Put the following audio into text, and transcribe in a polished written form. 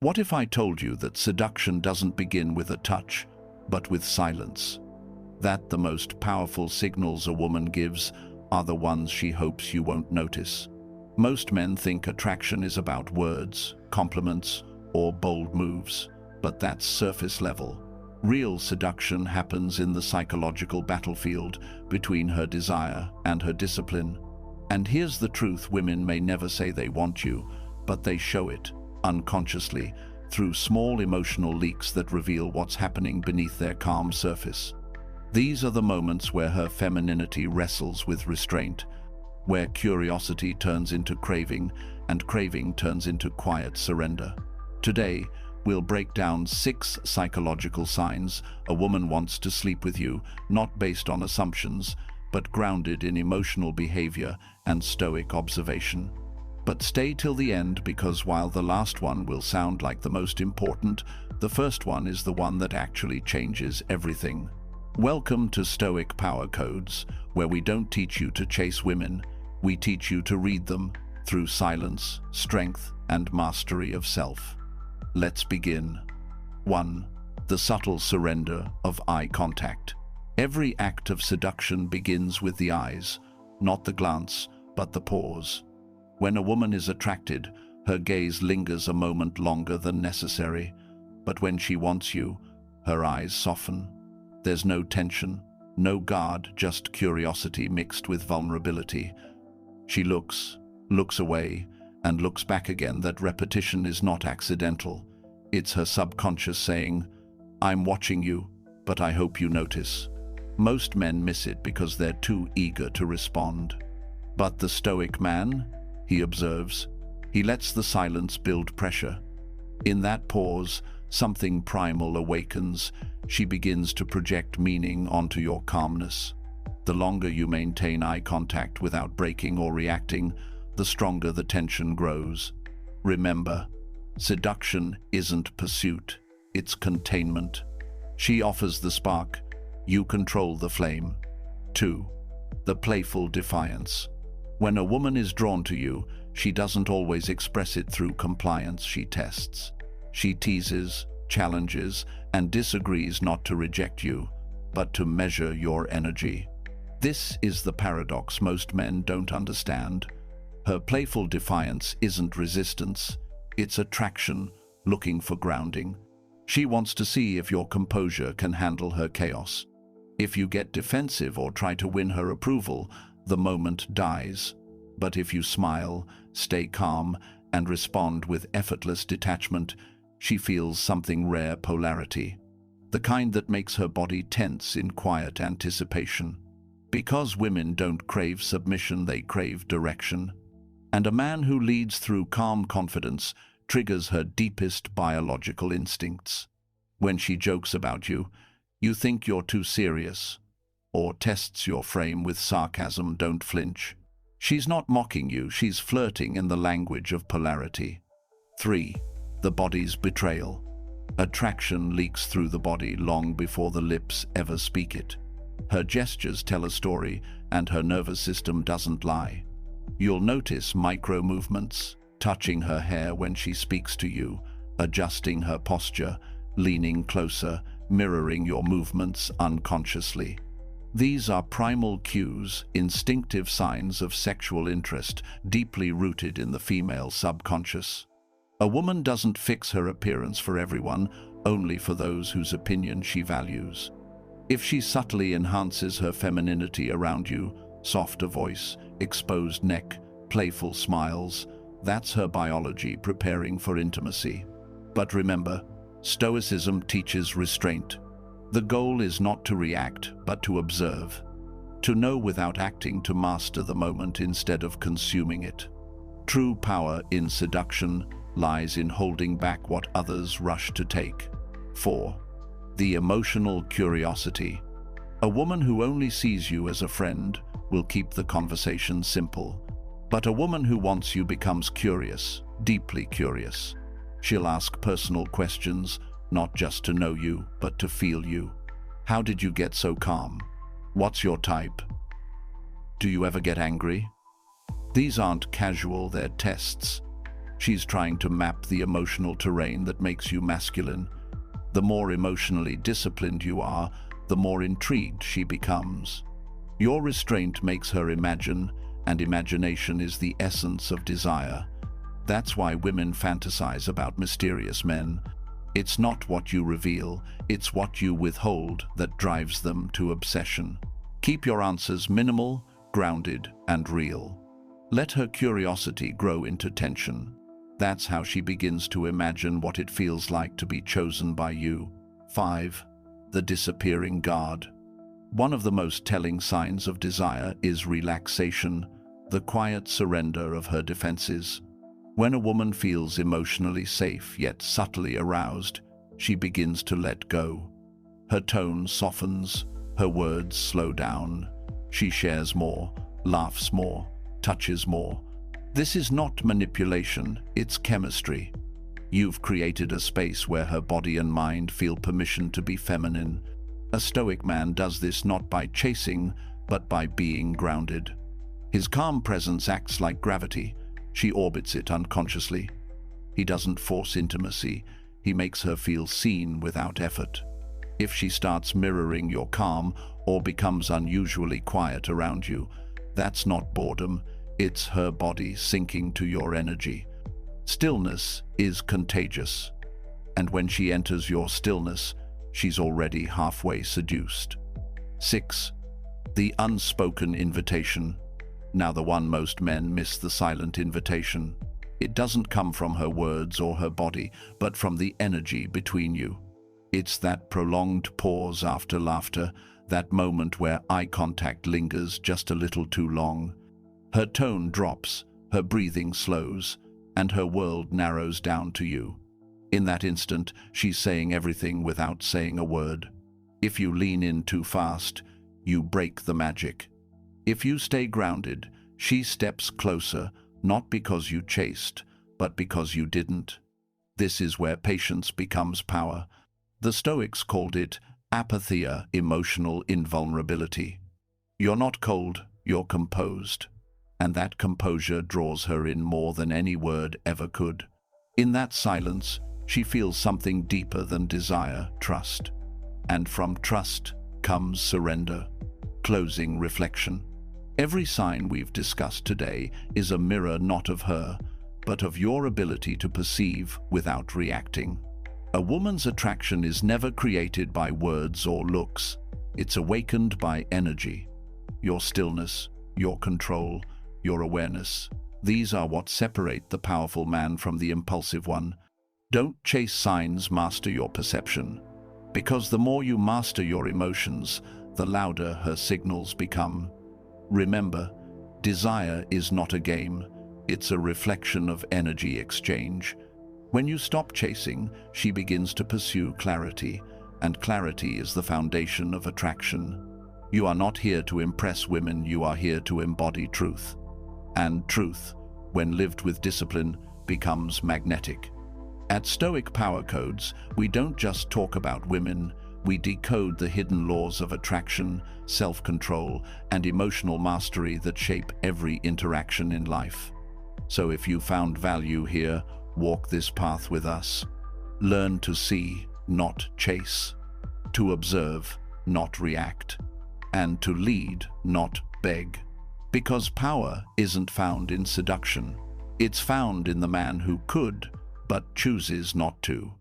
What if I told you that seduction doesn't begin with a touch, but with silence? That the most powerful signals a woman gives are the ones she hopes you won't notice. Most men think attraction is about words, compliments, or bold moves, but that's surface level. Real seduction happens in the psychological battlefield between her desire and her discipline. And here's the truth: women may never say they want you, but they show it, unconsciously, through small emotional leaks that reveal what's happening beneath their calm surface. These are the moments where her femininity wrestles with restraint, where curiosity turns into craving, and craving turns into quiet surrender. Today, we'll break down 6 psychological signs a woman wants to sleep with you, not based on assumptions, but grounded in emotional behavior and Stoic observation. But stay till the end, because while the last one will sound like the most important, the first one is the one that actually changes everything. Welcome to Stoic Power Codes, where we don't teach you to chase women, we teach you to read them through silence, strength, and mastery of self. Let's begin. 1. The subtle surrender of eye contact. Every act of seduction begins with the eyes, not the glance, but the pause. When a woman is attracted, her gaze lingers a moment longer than necessary, but when she wants you, her eyes soften. There's no tension, no guard, just curiosity mixed with vulnerability. She looks away, and looks back again. That repetition is not accidental. It's her subconscious saying, "I'm watching you, but I hope you notice." Most men miss it because they're too eager to respond. But the Stoic man, he observes. He lets the silence build pressure. In that pause, something primal awakens. She begins to project meaning onto your calmness. The longer you maintain eye contact without breaking or reacting, the stronger the tension grows. Remember, seduction isn't pursuit, it's containment. She offers the spark, you control the flame. 2. The playful defiance. When a woman is drawn to you, she doesn't always express it through compliance. She tests. She teases, challenges, and disagrees, not to reject you, but to measure your energy. This is the paradox most men don't understand. Her playful defiance isn't resistance, it's attraction, looking for grounding. She wants to see if your composure can handle her chaos. If you get defensive or try to win her approval, the moment dies. But if you smile, stay calm, and respond with effortless detachment, she feels something rare: polarity. The kind that makes her body tense in quiet anticipation. Because women don't crave submission, they crave direction. And a man who leads through calm confidence triggers her deepest biological instincts. When she jokes about you, you think you're too serious, or tests your frame with sarcasm, don't flinch. She's not mocking you, she's flirting in the language of polarity. 3. The body's betrayal. Attraction leaks through the body long before the lips ever speak it. Her gestures tell a story, and her nervous system doesn't lie. You'll notice micro-movements, touching her hair when she speaks to you, adjusting her posture, leaning closer, mirroring your movements unconsciously. These are primal cues, instinctive signs of sexual interest, deeply rooted in the female subconscious. A woman doesn't fix her appearance for everyone, only for those whose opinion she values. If she subtly enhances her femininity around you, softer voice, exposed neck, playful smiles, that's her biology preparing for intimacy. But remember, Stoicism teaches restraint. The goal is not to react, but to observe. To know without acting, to master the moment instead of consuming it. True power in seduction lies in holding back what others rush to take. 4. The emotional curiosity. A woman who only sees you as a friend will keep the conversation simple. But a woman who wants you becomes curious, deeply curious. She'll ask personal questions, not just to know you, but to feel you. How did you get so calm? What's your type? Do you ever get angry? These aren't casual, they're tests. She's trying to map the emotional terrain that makes you masculine. The more emotionally disciplined you are, the more intrigued she becomes. Your restraint makes her imagine, and imagination is the essence of desire. That's why women fantasize about mysterious men. It's not what you reveal, it's what you withhold that drives them to obsession. Keep your answers minimal, grounded, and real. Let her curiosity grow into tension. That's how she begins to imagine what it feels like to be chosen by you. 5. The disappearing guard. One of the most telling signs of desire is relaxation, the quiet surrender of her defenses. When a woman feels emotionally safe yet subtly aroused, she begins to let go. Her tone softens, her words slow down. She shares more, laughs more, touches more. This is not manipulation, it's chemistry. You've created a space where her body and mind feel permission to be feminine. A Stoic man does this not by chasing, but by being grounded. His calm presence acts like gravity. She orbits it unconsciously. He doesn't force intimacy. He makes her feel seen without effort. If she starts mirroring your calm or becomes unusually quiet around you, that's not boredom. It's her body sinking to your energy. Stillness is contagious. And when she enters your stillness, she's already halfway seduced. 6. The unspoken invitation. Now the one most men miss, the silent invitation. It doesn't come from her words or her body, but from the energy between you. It's that prolonged pause after laughter, that moment where eye contact lingers just a little too long. Her tone drops, her breathing slows, and her world narrows down to you. In that instant, she's saying everything without saying a word. If you lean in too fast, you break the magic. If you stay grounded, she steps closer, not because you chased, but because you didn't. This is where patience becomes power. The Stoics called it apatheia, emotional invulnerability. You're not cold, you're composed. And that composure draws her in more than any word ever could. In that silence, she feels something deeper than desire, trust. And from trust comes surrender. Closing reflection. Every sign we've discussed today is a mirror not of her, but of your ability to perceive without reacting. A woman's attraction is never created by words or looks. It's awakened by energy. Your stillness, your control, your awareness. These are what separate the powerful man from the impulsive one. Don't chase signs, master your perception. Because the more you master your emotions, the louder her signals become. Remember, desire is not a game. It's a reflection of energy exchange. When you stop chasing, she begins to pursue clarity, and clarity is the foundation of attraction. You are not here to impress women, you are here to embody truth. And truth, when lived with discipline, becomes magnetic. At Stoic Power Codes, we don't just talk about women, we decode the hidden laws of attraction, self-control, and emotional mastery that shape every interaction in life. So if you found value here, walk this path with us. Learn to see, not chase. To observe, not react. And to lead, not beg. Because power isn't found in seduction. It's found in the man who could, but chooses not to.